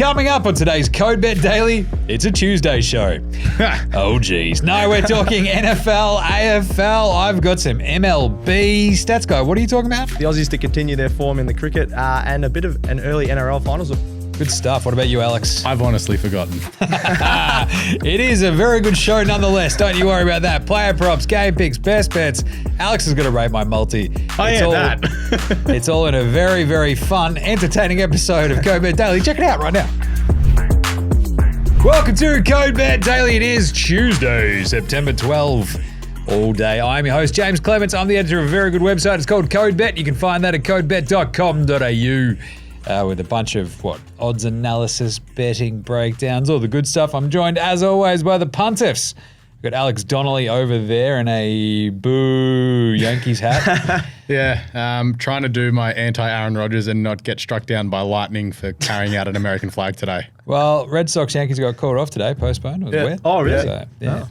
Coming up on today's Code Bet Daily, it's a Tuesday show. Oh, geez. No, we're talking NFL, AFL. I've got some MLB. Stats guy, what are you talking about? The Aussies to continue their form in the cricket and a bit of an early NRL finals. Good stuff. What about you, Alex? I've honestly forgotten. It is a very good show nonetheless. Don't you worry about that. Player props, game picks, best bets. Alex is going to rate my multi. It's all in a very, very fun, entertaining episode of Code Bet Daily. Check it out right now. Welcome to Code Bet Daily. It is Tuesday, September 12th. All day. I'm your host, Jaymz Clements. I'm the editor of a very good website. It's called Code Bet. You can find that at codebet.com.au. With a bunch of, odds analysis, betting breakdowns, all the good stuff. I'm joined, as always, by the Puntifs. We've got Alex Donnelly over there in a boo Yankees hat. Yeah, trying to do my anti-Aaron Rodgers and not get struck down by lightning for carrying out an American flag today. Well, Red Sox Yankees got called off today, postponed. It was weird. Oh, really? So, yeah. Oh.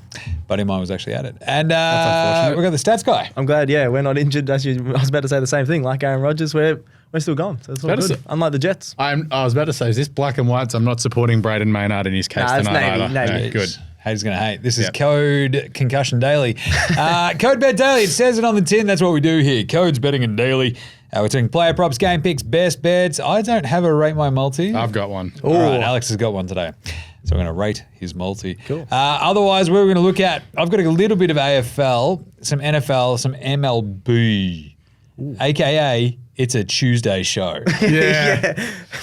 Buddy of mine was actually at it. And That's unfortunate. we've got the stats guy. I'm glad, we're not injured. I was about to say the same thing. Like Aaron Rodgers, we're still going. So it's all good. Unlike the Jets. I was about to say, is this black and white? So I'm not supporting Braden Maynard in his case tonight either. Navy. No, good. Haters going to hate. This is Code Concussion Daily. Code Bet Daily. It says it on the tin. That's what we do here. Codes, betting, and daily. We're doing player props, game picks, best bets. I don't have a rate my multi. I've got one. All right, Alex has got one today. So we're going to rate his multi. Cool. Otherwise, we're going to look at, I've got a little bit of AFL, some NFL, some MLB, a.k.a. it's a Tuesday show. Yeah.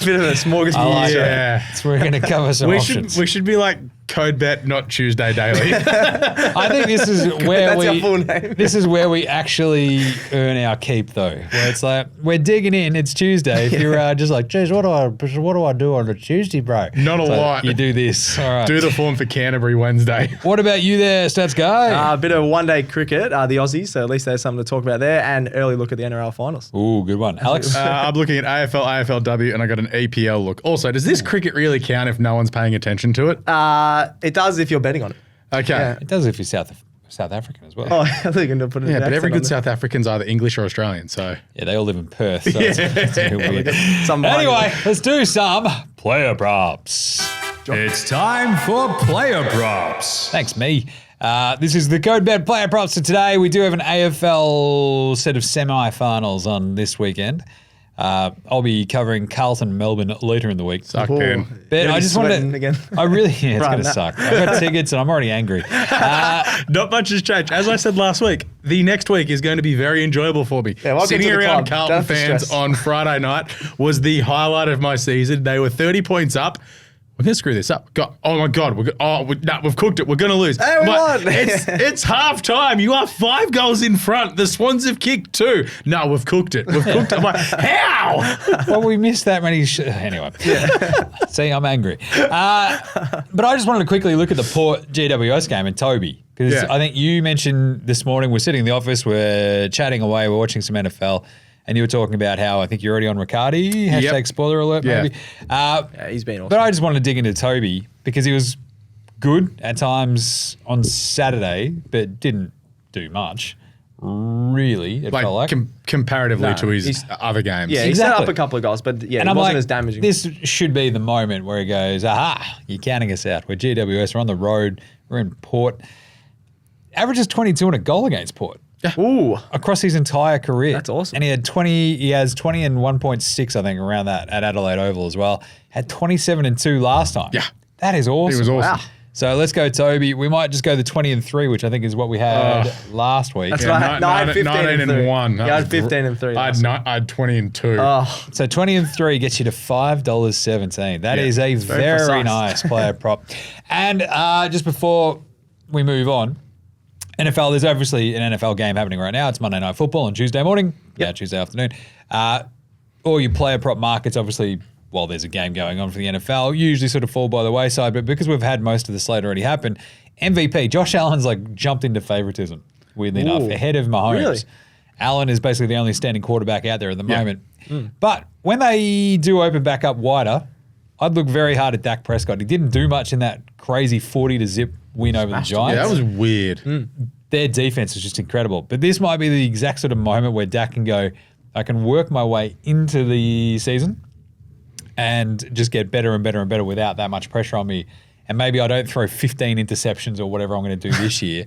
Bit of a smorgasbord. Yeah. So we're going to cover some options. We should be like Code Bet, not Tuesday Daily. I think this is where That's our full name. This is where we actually earn our keep, though. Where it's like we're digging in. It's Tuesday. If you're just like, geez, what do I do on a Tuesday, bro? Not a lot. You do this. All right. Do the form for Canterbury Wednesday. What about you there, stats guy? A bit of one-day cricket, the Aussies, so at least there's something to talk about there, and early look at the NRL finals. Ooh, good one, Alex. I'm looking at AFL, AFLW, and I got an EPL look. Also, does this cricket really count if no one's paying attention to it? It does if you're betting on it. Okay. Yeah. It does if you're South African as well. Oh, I think you're going to put it. Yeah, but every good South. South African's either English or Australian, so. Yeah, they all live in Perth. So it's a bit weird. Anyway, Let's do some player props. It's time for player props. Thanks, me. This is the Code Bet player props for today. We do have an AFL set of semi-finals on this weekend. I'll be covering Carlton Melbourne later in the week. Suck in. But I just wanted to, again. I really, it's going to suck. I've got tickets and I'm already angry. Not much has changed. As I said last week, the next week is going to be very enjoyable for me. Yeah, welcome Sitting to the around club. Carlton Don't fans stress. on Friday night was the highlight of my season. They were 30 points up. We're going to screw this up. Oh, my God. We've cooked it. We're going to lose. Hey, we won. It's half time. You are 5 goals in front. The Swans have kicked 2. No, we've cooked it. We've cooked it. I'm like, how? Well, we missed that many. Anyway, see, I'm angry. But I just wanted to quickly look at the Port GWS game and Toby. Because I think you mentioned this morning, we're sitting in the office, we're chatting away, we're watching some NFL. And you were talking about how I think you're already on Riccardi, hashtag spoiler alert, maybe. Yeah, he's been awesome. But I just wanted to dig into Toby because he was good at times on Saturday, but didn't do much. Really, it felt like. Comparatively to his other games. Yeah, he set up a couple of goals, but and it I'm wasn't like, as damaging. This should be the moment where he goes, aha, you're counting us out. We're GWS, we're on the road, we're in Port. Averages 22 and a goal against Port. Ooh. Across his entire career. That's awesome. And he has 20 and 1.6, I think, around that at Adelaide Oval as well. Had 27 and 2 last time. Yeah. That is awesome. He was awesome. Wow. So let's go, Toby. We might just go the 20 and 3, which I think is what we had last week. That's right. I had 15 19 and 1. Yeah, I had 15 and 3. I had 20 and 2. So 20 and 3 gets you to $5.17. That is a very precise. nice player prop. And just before we move on, NFL, there's obviously an NFL game happening right now. It's Monday Night Football on Tuesday morning, Tuesday afternoon. All your player prop markets, obviously, while there's a game going on for the NFL, usually sort of fall by the wayside. But because we've had most of the slate already happen, MVP, Josh Allen's like jumped into favoritism, weirdly enough, ahead of Mahomes. Really? Allen is basically the only standing quarterback out there at the moment. But when they do open back up wider, I'd look very hard at Dak Prescott. He didn't do much in that crazy 40-0 win over the Giants. Yeah, that was weird. Their defense is just incredible. But this might be the exact sort of moment where Dak can go, I can work my way into the season and just get better and better and better without that much pressure on me. And maybe I don't throw 15 interceptions or whatever I'm going to do this year.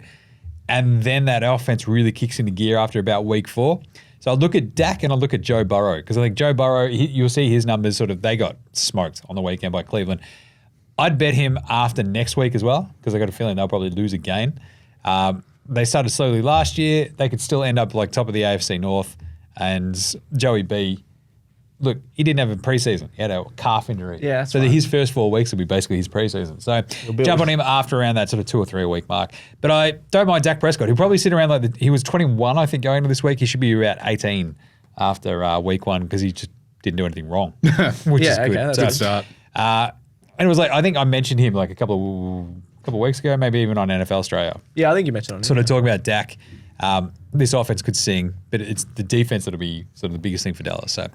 And then that offense really kicks into gear after about week 4. So I'll look at Dak and I'll look at Joe Burrow, because I think Joe Burrow, you'll see his numbers they got smoked on the weekend by Cleveland. I'd bet him after next week as well, because I got a feeling they'll probably lose again. They started slowly last year. They could still end up top of the AFC North. And Joey B, look, he didn't have a preseason. He had a calf injury. Yeah, that's so right. his first 4 weeks will be basically his preseason. So jump on him after around that sort of 2 or 3 a week mark. But I don't mind Dak Prescott. He'll probably sit around he was 21, I think, going into this week. He should be about 18 after week 1, because he just didn't do anything wrong, which is good. That's a good start. And it was I think I mentioned him a couple of weeks ago, maybe even on NFL Australia. Yeah, I think you mentioned on it. Sort of talking about Dak. This offense could sing, but it's the defense that'll be sort of the biggest thing for Dallas. So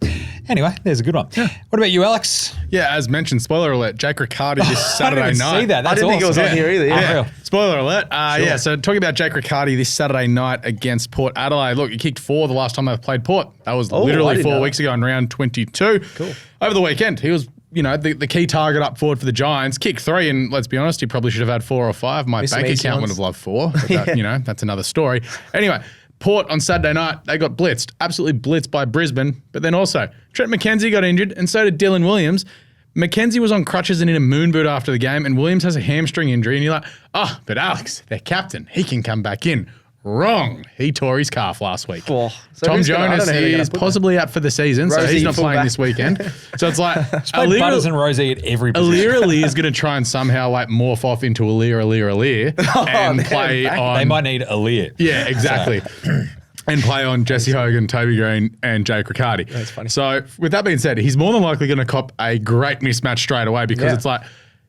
anyway, there's a good one. Yeah. What about you, Alex? Yeah, as mentioned, spoiler alert, Jake Riccardi this Saturday I didn't night. see that. That's I didn't think it was on here either. Yeah. Unreal. Spoiler alert. Yeah, so talking about Jake Riccardi this Saturday night against Port Adelaide. Look, he kicked 4 the last time they played Port. That was I literally didn't 4 know weeks ago in round 22. Cool. Over the weekend, he was the key target up forward for the Giants. Kicked 3, and let's be honest, he probably should have had 4 or 5. My bank account would have loved 4. But that, that's another story. Anyway, Port on Saturday night, they got blitzed, absolutely blitzed by Brisbane. But then also, Trent McKenzie got injured, and so did Dylan Williams. McKenzie was on crutches and in a moon boot after the game, and Williams has a hamstring injury. And you're like, but Alex, their captain, he can come back in. Wrong. He tore his calf last week. Oh, so Tom who's gonna- Jonas I don't know who they're is gonna put possibly out for the season, so Rosie he's not playing fullback. this weekend. So it's like, Play Butters and Rosie at every position. Alira is going to try and somehow morph off into Alir and play back. on. They might need Aaliyah. Yeah, exactly. And play on Jesse Hogan, Toby Green, and Jake Riccardi. That's funny. So, with that being said, he's more than likely going to cop a great mismatch straight away, because it's like,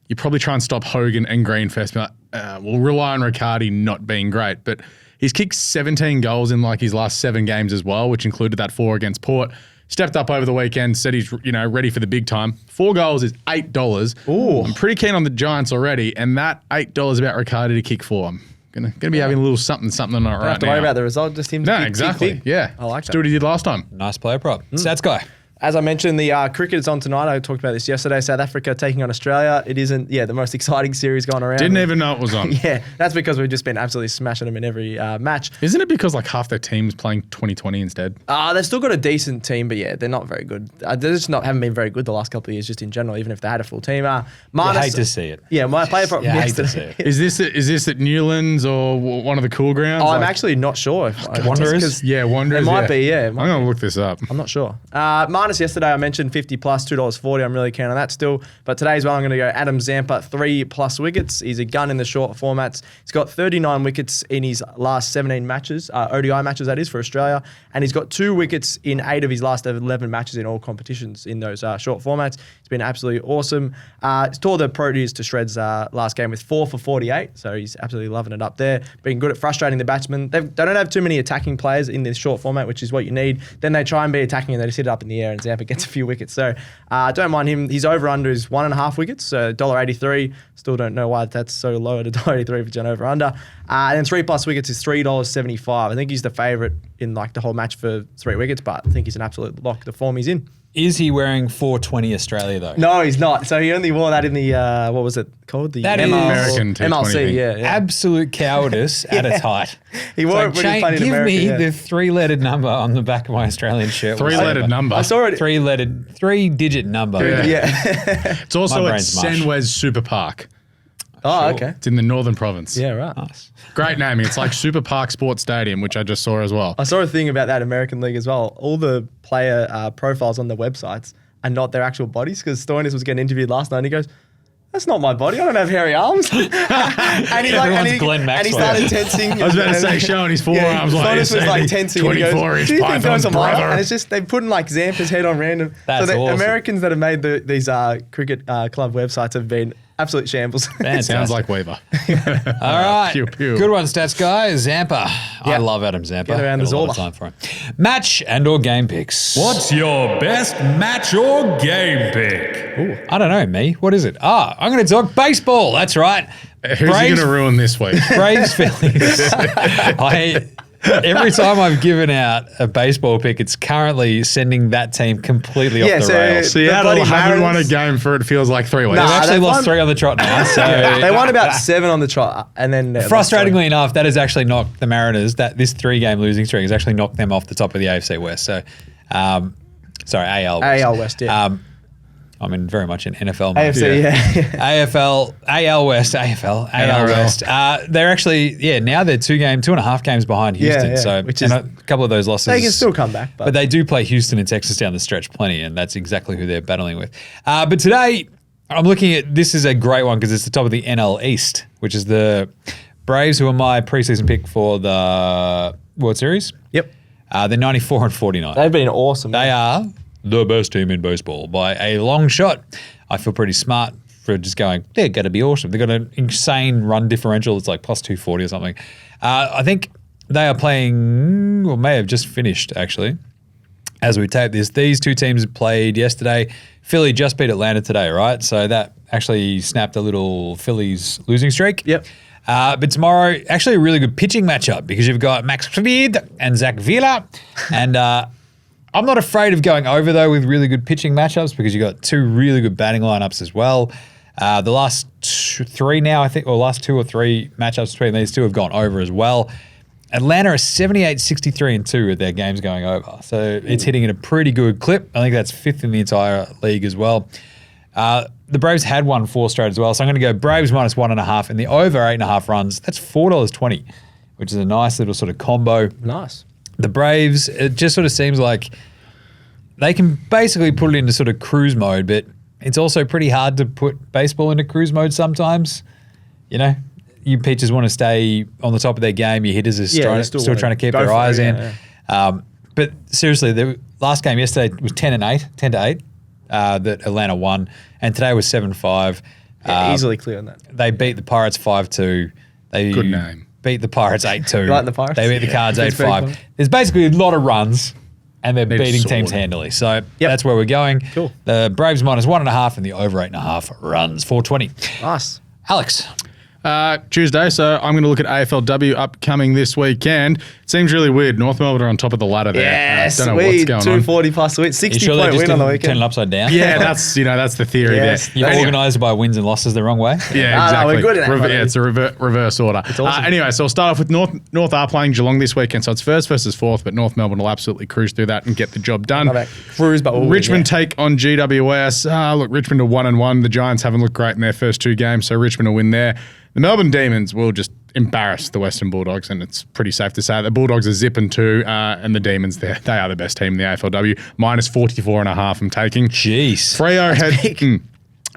you probably try and stop Hogan and Green first. Be like, we'll rely on Riccardi not being great. But he's kicked 17 goals in his last 7 games as well, which included that 4 against Port. Stepped up over the weekend, said he's ready for the big time. 4 goals is $8. Ooh. I'm pretty keen on the Giants already, and that $8 about Riccardi to kick 4. I'm gonna be having a little something on it right now. Don't have to worry about the result, just him. No, kick exactly. big. Yeah, I like Just that. do what he did last time. Nice player prop. Stats guy. As I mentioned, the cricket is on tonight. I talked about this yesterday. South Africa taking on Australia. It isn't, the most exciting series going around. Didn't even know it was on. Yeah, that's because we've just been absolutely smashing them in every match. Isn't it because half their team's playing 2020 instead? They've still got a decent team, but they're not very good. They just haven't been very good the last couple of years, just in general, even if they had a full team. You Marnus, hate to see it. Yeah, my player prop You hate to yesterday. see Is this at Newlands or one of the cool grounds? I'm actually not sure. Wanderers? Yeah, Wanderers. It might be, yeah. I'm going to look this up. I'm not sure. Marnus yesterday, I mentioned 50 plus, $2.40. I'm really keen on that still. But today as well, I'm going to go Adam Zampa, 3+ wickets. He's a gun in the short formats. He's got 39 wickets in his last 17 matches, ODI matches that is, for Australia. And he's got 2 wickets in 8 of his last 11 matches in all competitions in those short formats. It's been absolutely awesome. He's tore the Proteas to shreds last game with 4 for 48. So he's absolutely loving it up there. Been good at frustrating the batsmen. They don't have too many attacking players in this short format, which is what you need. Then they try and be attacking and they just hit it up in the air, and Zampa gets a few wickets. So don't mind him. His over-under is 1.5 wickets, so $1.83. Still don't know why that's so low at $1.83 for Gen over-under. And then 3+ wickets is $3.75. I think he's the favourite in the whole match for 3 wickets, but I think he's an absolute lock. The form he's in. Is he wearing 420 Australia though? No, he's not. So he only wore that in the, what was it called? The That is- American T20 MLC, thing. yeah. Absolute cowardice at its height. He wore it when he was playing in give America. me yeah. the 3-lettered number on the back of my Australian shirt. 3-lettered number. I saw it. 3-digit number. Yeah. It's also My at brain's mush. Senwes Super Park. Oh, okay. It's in the Northern Province. Yeah, right. Nice. Great naming. It's like Super Park Sports Stadium, which I just saw as well. I saw a thing about that American League as well. All the player profiles on the websites are not their actual bodies, because Stoinis was getting interviewed last night and he goes, "That's not my body. I don't have hairy arms." and he Everyone's Glenn and he Maxwell. started tensing. I was about to say, showing his forearms Stoinis was like tensing. And he goes, 24-inch "Do you think python's those are mine?" brother. And it's just, they put in Zampa's head on random. That's so the awesome. Americans that have made these cricket club websites have been absolute shambles. Sounds like Weaver. All right. Pew, pew. Good one, stats guy. Zampa. I love Adam Zampa. Get around Got the a lot of Zola. time for him. Match and or game picks. What's your best match or game pick? I don't know, me. What is it? I'm going to talk baseball. That's right. Who's he going to ruin this week? Braves Phillies. Every time I've given out a baseball pick, it's currently sending that team completely off the rails. Seattle haven't won a game for it feels like 3 weeks. They've actually lost 3 on the trot now. So they won about 7 on the trot, and then frustratingly enough, that has actually knocked the Mariners. That this 3-game losing streak has actually knocked them off the top of the AFC West. So, sorry, AL West. AL West, yeah. I'm in very much in NFL mode. AFC, yeah. AFL, AL West, AFL, AL West. They're actually, now they're 2.5 games behind Houston. So, which is, a couple of those losses. They can still come back. But they do play Houston and Texas down the stretch plenty, and that's exactly who they're battling with. But today, I'm looking at, this is a great one because it's the top of the NL East, which is the Braves, who are my preseason pick for the World Series. Yep. They're 94 and 49. They've been awesome. They are the best team in baseball by a long shot. I feel pretty smart for just going, they're going to be awesome. They've got an insane run differential. It's like plus 240 or something. I think they are playing, or may have just finished actually, as we tape this. These two teams played yesterday. Philly just beat Atlanta today, right? So that actually snapped a little Phillies losing streak. Yep. But tomorrow, actually a really good pitching matchup because you've got Max Fried and Zach Wheeler. And I'm not afraid of going over, though, with really good pitching matchups because you've got 2 really good batting lineups as well. The last 3 now, I think, or last 2 or 3 matchups between these two have gone over as well. Atlanta are 78, 63 and 2 with their games going over. So it's hitting at a pretty good clip. I think that's 5th in the entire league as well. The Braves had won 4 straight as well. So I'm going to go Braves minus 1.5 and the over 8.5 runs. That's $4.20, which is a nice little sort of combo. Nice. The Braves, it just sort of seems like they can basically put it into sort of cruise mode, but it's also pretty hard to put baseball into cruise mode sometimes. You know, you pitchers want to stay on the top of their game. Your hitters are still trying to keep their eyes in. But seriously, the last game yesterday was 10 to 8 that Atlanta won, and today was 7-5. Easily clear on that. They beat the Pirates 5-2. Good name. Beat the Pirates 8-2. You like the Pirates? They beat the Cards It's very 8-5. fun. There's basically a lot of runs, and they're beating soared. teams handily. So that's where we're going. Cool. The Braves minus 1.5 and the over 8.5 runs, 420. Nice. Alex. Tuesday, so I'm going to look at AFLW upcoming this weekend. It seems really weird. North Melbourne are on top of the ladder there. Yes, don't know what's going on. 240 plus win, 60-point win on the weekend. Turn it upside down? Yeah, that's the theory Yes. there. You're Anyway. organised by wins and losses the wrong way? Yeah, No, exactly. we're good at that, buddy. It's a reverse order. It's awesome. Anyway, so we'll start off with North are playing Geelong this weekend, so it's first versus fourth, but North Melbourne will absolutely cruise through that and get the job done. Love that. Cruise, but we'll Richmond win, take on GWS. Look, Richmond are 1-1. The Giants haven't looked great in their first 2 games, so Richmond will win there. The Melbourne Demons will just embarrass the Western Bulldogs, and it's pretty safe to say the Bulldogs are zipping 2, and the Demons, they are the best team in the AFLW. Minus 44.5 I'm taking. Jeez.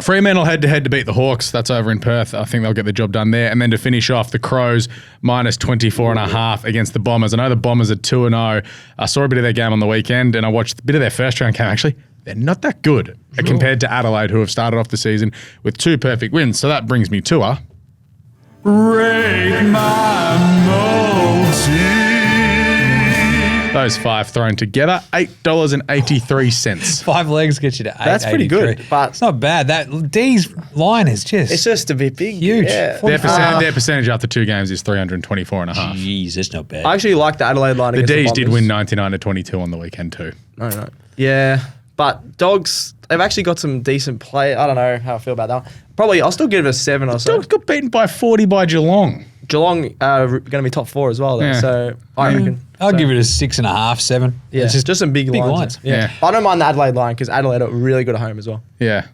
Fremantle head-to-head to beat the Hawks. That's over in Perth. I think they'll get the job done there. And then to finish off, the Crows minus 24.5 against the Bombers. I know the Bombers are 2-0. I saw a bit of their game on the weekend, and I watched a bit of their first round game, actually. They're not that good compared to Adelaide, who have started off the season with 2 perfect wins. So that brings me to a... Rate my multi. Those 5 thrown together, $8.83. 5 legs get you to 8. That's pretty good, but it's not bad. That D's line is just it's just a bit big. huge. Yeah. Their percentage after 2 games is 324.5. Jeez, that's not bad. I actually like the Adelaide line The against D's the did win Bombers. 99-22 on the weekend too. No. Yeah, but Dogs, they've actually got some decent play. I don't know how I feel about that one. Probably, I'll still give it a 7 or so. Dogs got beaten by 40 by Geelong. Geelong going to be top 4 as well, though. Yeah. So I reckon. I'll give it a 6.5, 7. Yeah, It's just some big lines. Yeah. I don't mind the Adelaide line because Adelaide are really good at home as well. Yeah.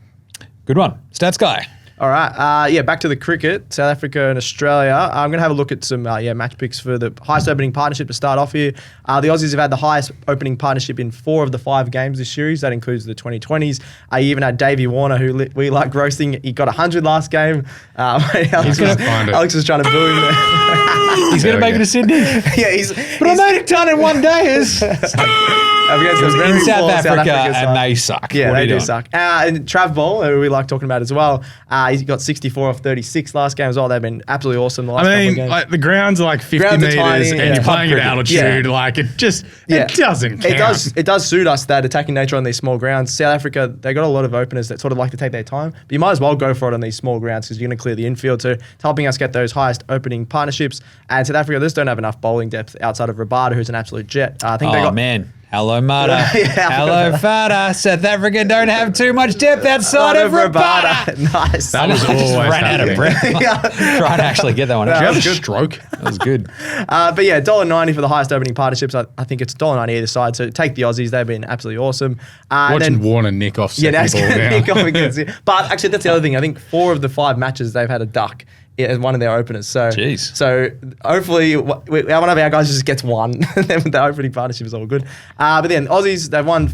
Good one. Stats guy. All right. Back to the cricket, South Africa and Australia. I'm going to have a look at some match picks for the highest opening partnership to start off here. The Aussies have had the highest opening partnership in 4 of the 5 games this series. That includes the 2020s. You even had Davey Warner, who we like roasting. He got 100 last game. Alex was trying to boo him there. He's going to make it to Sydney. Yeah, But I made it done in 1 day. Against It was a very in South poor Africa, Africa side. and they suck. Yeah, What are they you do doing? suck. And Trav Ball, who we like talking about as well, he got 64 off 36 last game as well. They've been absolutely awesome the last couple of games. Like the ground's like 50 Grounds are meters, tiny, and yeah. you're playing at Pub altitude. Yeah. Like it Yeah. doesn't count. It does suit us, that attacking nature on these small grounds. South Africa, they got a lot of openers that sort of like to take their time, but you might as well go for it on these small grounds because you're going to clear the infield too. It's helping us get those highest opening partnerships. And South Africa, they just don't have enough bowling depth outside of Rabada, who's an absolute jet. I think they Oh, got man. Hello, Mata. Yeah. Hello, Fada. South Africa don't have too much depth outside of Rabada. Nice. That was I just always ran out of happening. breath. Trying to actually get that one out. Did you have a good. stroke? That was good. But yeah, $1.90 for the highest opening partnerships. I think it's $1.90 either side. So take the Aussies. They've been absolutely awesome. And Watching then, Warner nick off yeah, second that's ball going to now. nick off against it. But actually, that's the other thing. I think 4 of the 5 matches they've had a duck as one of their openers. So, Jeez. So hopefully, one of our guys just gets one. Then the opening partnership is all good. But then Aussies, they've won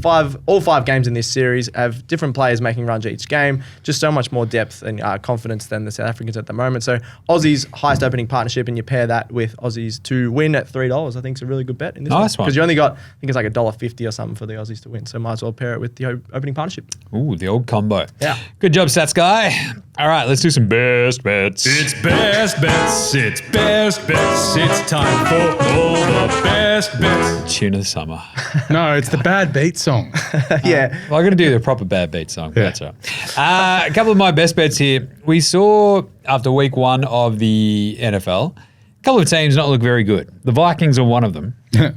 all 5 games in this series. Have different players making runs each game. Just so much more depth and confidence than the South Africans at the moment. So Aussies highest opening partnership, and you pair that with Aussies to win at $3. I think it's a really good bet in this Nice one. because you only got, I think it's like $1.50 or something for the Aussies to win. So might as well pair it with the opening partnership. Ooh, the old combo. Yeah. Good job, Stats Guy. All right, let's do some best bets. It's best bets. It's best bets. It's time for all the best bets. Tune of the summer. No, it's the bad beat song. Yeah. Well, I'm going to do the proper bad beat song. But Yeah. That's all right. A couple of my best bets here. We saw after week 1 of the NFL, a couple of teams not look very good. The Vikings are one of them. As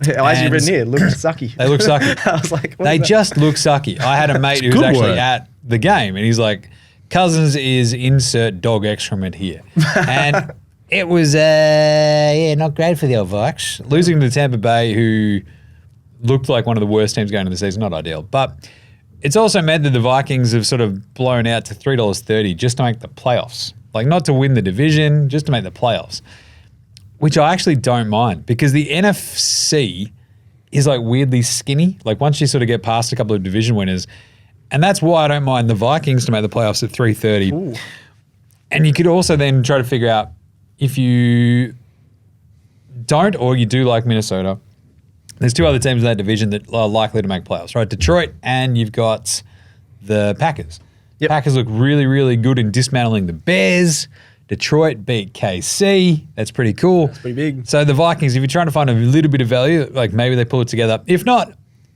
you've And written here, look sucky. They look sucky. I was like, what They is that? just look sucky. I had a mate who was good actually word. at the game, and he's like, Cousins is insert dog excrement here. And it was, not great for the old Vikes. Losing to Tampa Bay, who looked like one of the worst teams going into the season, not ideal. But it's also meant that the Vikings have sort of blown out to $3.30 just to make the playoffs. Like, not to win the division, just to make the playoffs. Which I actually don't mind, because the NFC is like weirdly skinny. Like, once you sort of get past a couple of division winners, and that's why I don't mind the Vikings to make the playoffs at $3.30. And you could also then try to figure out if you don't or you do like Minnesota, there's 2 other teams in that division that are likely to make playoffs, right? Detroit, and you've got the Packers. Yep. Packers look really, really good in dismantling the Bears. Detroit beat KC. That's pretty cool. That's pretty big. So the Vikings, if you're trying to find a little bit of value, like maybe they pull it together. If not,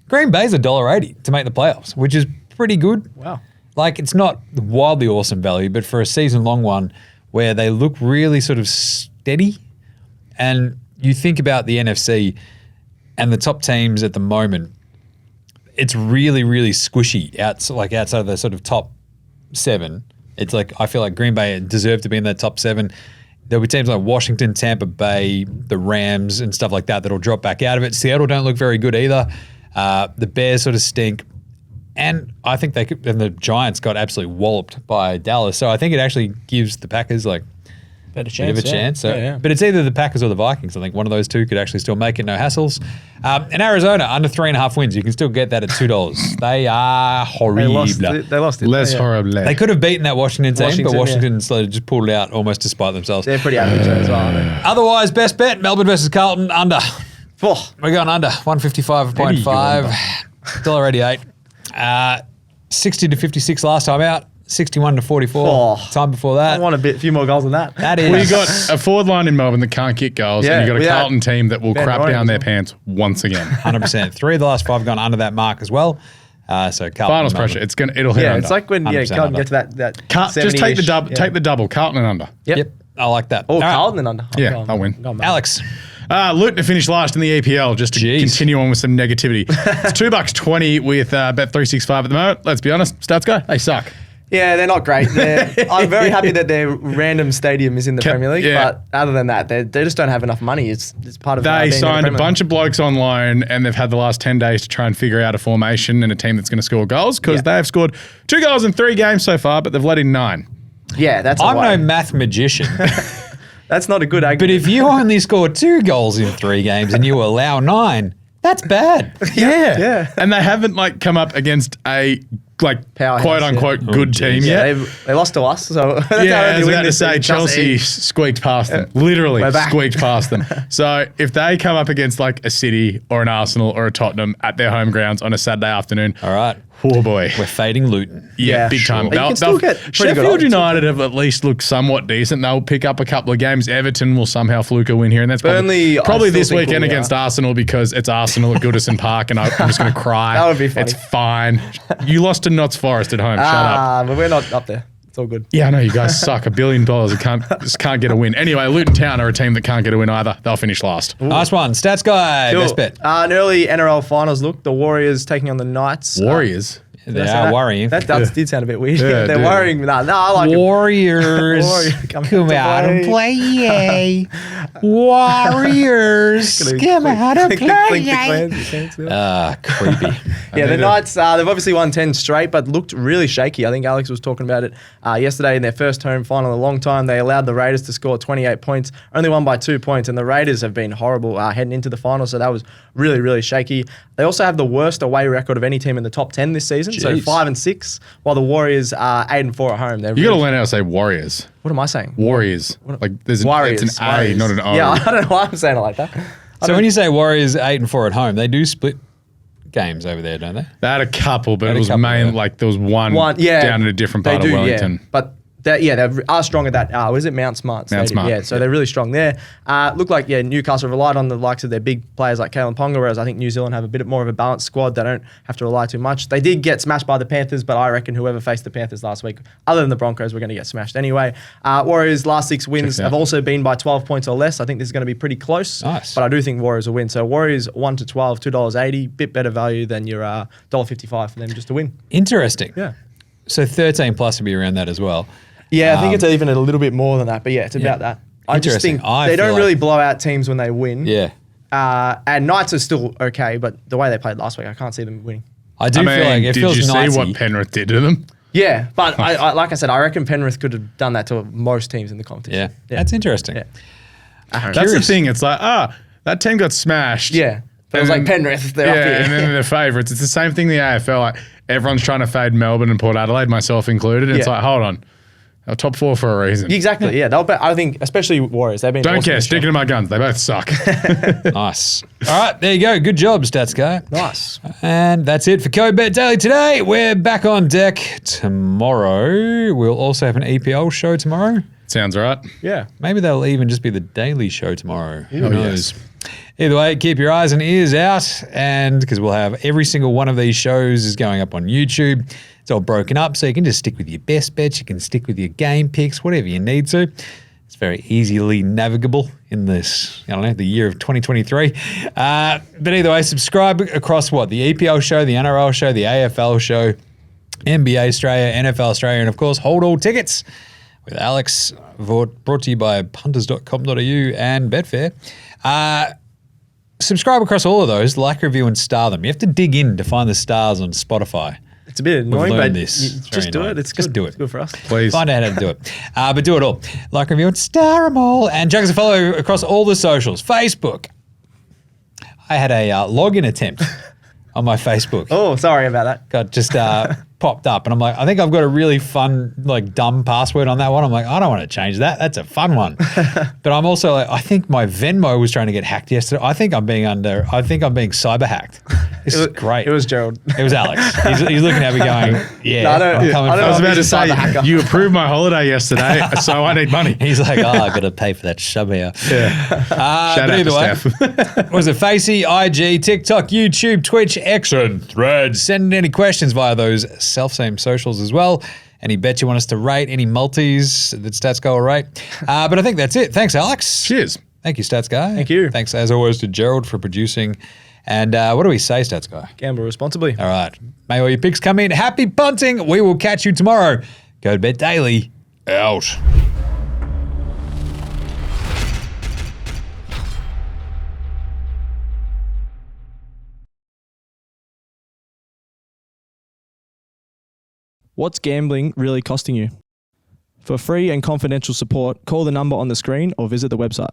Green Bay's $1.80 to make the playoffs, which is pretty good. Wow. Like, it's not wildly awesome value, but for a season-long one where they look really sort of steady, and you think about the NFC and the top teams at the moment, it's really, really squishy outside of the sort of top 7. It's like, I feel like Green Bay deserve to be in that top 7. There'll be teams like Washington, Tampa Bay, the Rams, and stuff like that that'll drop back out of it. Seattle don't look very good either. The Bears sort of stink. And I think and the Giants got absolutely walloped by Dallas. So I think it actually gives the Packers like Better bit of a chance. So, but it's either the Packers or the Vikings. I think one of those 2 could actually still make it, no hassles. And Arizona, under 3.5 wins. You can still get that at $2. They are horrible. They lost it. Less Yeah. horrible. They could have beaten that Washington team, but Washington, Washington sort of just pulled it out almost to spite themselves. They're pretty average as well, aren't they? Otherwise, best bet, Melbourne versus Carlton, under. Oh, We're going under, 155.5, $1.88. 60 to 56 last time out, 61 to 44 Oh. time before I that. want a few more goals than that. That is. Well, you got a forward line in Melbourne that can't kick goals, Yeah, and you got a without Carlton team that will Van crap Ryan down as their well. pants once again. 100%. 3 of the last 5 gone under that mark as well. So Carlton. Finals Melbourne. pressure. It'll hit Yeah, under. it's like when 100% Carlton under. get to that Just take the 70-ish, double. yeah. Take the double. Carlton and under. Yep. I like that. Oh, All right. Carlton and under. Yeah, they'll win. Alex. Luton to finish last in the EPL, just to Jeez. continue on with some negativity. It's $2.20 with Bet365 at the moment. Let's be honest, stats go, they suck. Yeah, they're not great. I'm very happy that their random stadium is in the Premier League, yeah. but other than that, they just don't have enough money. It's part of They being in the signed a Premier bunch of blokes on loan, and they've had the last 10 days to try and figure out a formation and a team that's going to score goals, because Yeah. they have scored 2 goals in 3 games so far, but they've let in 9. League. Yeah, that's. I'm a no worry. math magician, That's not a good but argument. if you only score 2 goals in 3 games and you allow 9, That's bad. Yeah. And they haven't like come up against a Powerhouse, quote unquote good team yet. They lost to us, so that's how Yeah, I they was win about to this say thing. Chelsea squeaked past them. Literally We're back. squeaked past them. So if they come up against like a City or an Arsenal or a Tottenham at their home grounds on a Saturday afternoon, All right. oh boy. We're fading Luton. Yeah, big time. But you can still get pretty good Sheffield odds. United have at least looked somewhat decent. They'll pick up a couple of games. Everton will somehow fluke a win here, and that's Burnley, I probably still this think weekend will, against Arsenal because it's Arsenal at Goodison Park, and I'm just going to cry. That would be funny. It's fine. You lost to Notts Forest at home. Shut up. But we're not up there. It's all good. Yeah, I know you guys suck. $1 billion. Just can't get a win. Anyway, Luton Town are a team that can't get a win either. They'll finish last. Nice one. Stats guy. Cool. Best bet. An early NRL finals look. The Warriors taking on the Knights. Warriors. They are worrying. That did sound a bit weird. Yeah, They're dude. worrying. No, I like it. Warriors. Come out and play. Warriors. Come out and play. Creepy. Yeah, the Knights, they've obviously won 10 straight, but looked really shaky. I think Alex was talking about it yesterday in their first home final in a long time. They allowed the Raiders to score 28 points, only won by 2 points, and the Raiders have been horrible heading into the final, so that was really, really shaky. They also have the worst away record of any team in the top 10 this season, so Jeez. 5-6, while the Warriors are 8-4 at home. You got to learn how to say Warriors. What am I saying? Warriors. Like there's Warriors. it's an A, Warriors. not an O. Yeah, I don't know why I'm saying it like that. So when you say Warriors 8-4 at home, they do split games over there, don't they? They had a couple, but Had it a was couple, main yeah. like there was one yeah, down in a different they part do, of Wellington. Yeah. But they are strong at that. What is it? Mount Smart Stadium. Smart, Yeah, so they're really strong there. Look like Newcastle relied on the likes of their big players like Kalen Ponga, whereas I think New Zealand have a bit more of a balanced squad. They don't have to rely too much. They did get smashed by the Panthers, but I reckon whoever faced the Panthers last week, other than the Broncos, were going to get smashed anyway. Warriors' last 6 wins Checks out. have also been by 12 points or less. I think this is going to be pretty close. Nice. But I do think Warriors will win. So Warriors 1 to 12, $2.80, bit better value than your $1.55 for them just to win. Interesting. Yeah. So 13 plus would be around that as well. Yeah, I think it's even a little bit more than that, but yeah, it's about that. I just Interesting. think I they feel don't like- really blow out teams when they win. Yeah. And Knights are still okay, but the way they played last week, I can't see them winning. I do I mean, feel like it did feels you see nicey. what Penrith did to them? Yeah, but I like I said, I reckon Penrith could have done that to most teams in the competition. Yeah. That's interesting. Yeah. That's the Curious. thing. It's like, that team got smashed. Yeah. But it was And like then- Penrith, they're yeah, up here. and then they're favourites. It's the same thing in the AFL. Like, everyone's trying to fade Melbourne and Port Adelaide, myself included. And it's Yeah. like, hold on. They're top 4 for a reason. Exactly, yeah. I think, especially Warriors, they've been Don't awesome care. this Stick it year. to my guns. They both suck. Nice. All right, there you go. Good job, Stats Guy. Nice. And that's it for Code Bet Daily today. We're back on deck tomorrow. We'll also have an EPL show tomorrow. Sounds right. Yeah. Maybe that'll even just be the daily show tomorrow. Who Oh, knows? yes. Either way, keep your eyes and ears out, and because we'll have every single one of these shows is going up on YouTube. It's all broken up, so you can just stick with your best bets. You can stick with your game picks, whatever you need to. It's very easily navigable in this, the year of 2023. But either way, subscribe across the EPL show, the NRL show, the AFL show, NBA Australia, NFL Australia, and of course, Hold All Tickets with Alex, brought to you by punters.com.au and Betfair. Subscribe across all of those, like, review, and star them. You have to dig in to find the stars on Spotify. It's a bit annoying, learned but this. It's just very do annoying. it. It's Just good. do it. It's good for us. Please. Find out how to do it. But do it all. Like, review, and star them all. And chuck us a follow across all the socials. Facebook. I had a login attempt on my Facebook. Oh, sorry about that. Got just popped up, and I'm like, I think I've got a really fun, dumb password on that one. I'm like, I don't want to change that. That's a fun one. But I'm also like, I think my Venmo was trying to get hacked yesterday. I think I'm being cyber hacked. This is great. It was Gerald. It was Alex. He's looking at me going, yeah. No, I don't- I'm coming I don't I was from- know. about to He's a cyber say, hacker. you approved my holiday yesterday, so I need money. He's like, I got to pay for that sub here. Yeah. But Shout out either to way, Steph. was it Facey, IG, TikTok, YouTube, Twitch, X, and Threads? Send in any questions via those self-same socials as well. Any bet you want us to rate, any multis that Stats Guy will rate. But I think that's it. Thanks, Alex. Cheers. Thank you, Stats Guy. Thank you. Thanks, as always, to Gerald for producing. And what do we say, Stats Guy? Gamble responsibly. All right. May all your picks come in. Happy punting. We will catch you tomorrow. Go to Bet Daily. Out. What's gambling really costing you? For free and confidential support, call the number on the screen or visit the website.